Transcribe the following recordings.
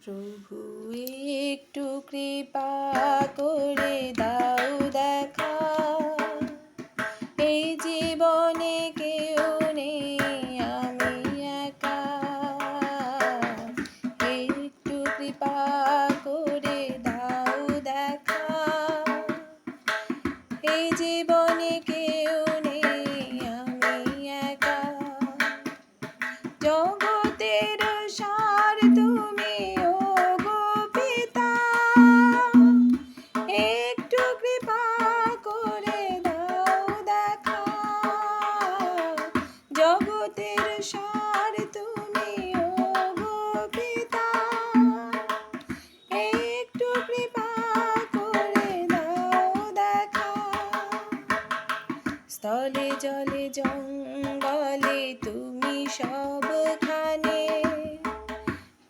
প্রভু একটু কৃপা করে দাও দেখা, এই জীবনে কেউ নেই আমি একা। একটু কৃপা করে দাও দেখা, এই জীবনে কেউ নেই আমি একা। জগতের সার তুমি ওগো পিতা, একটু কৃপা করে দাও দেখা। জগতের সার তুমি ওগো পিতা, একটু কৃপা করে দাও দেখা। স্থলে জলে জঙ্গলে তুমি সবখানে,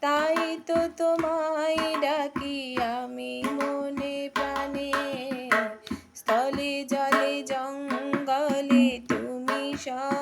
তাই তো তোমায় ডাকি আমি মনে প্রাণে। স্থলে জলে জঙ্গলে তুমি সব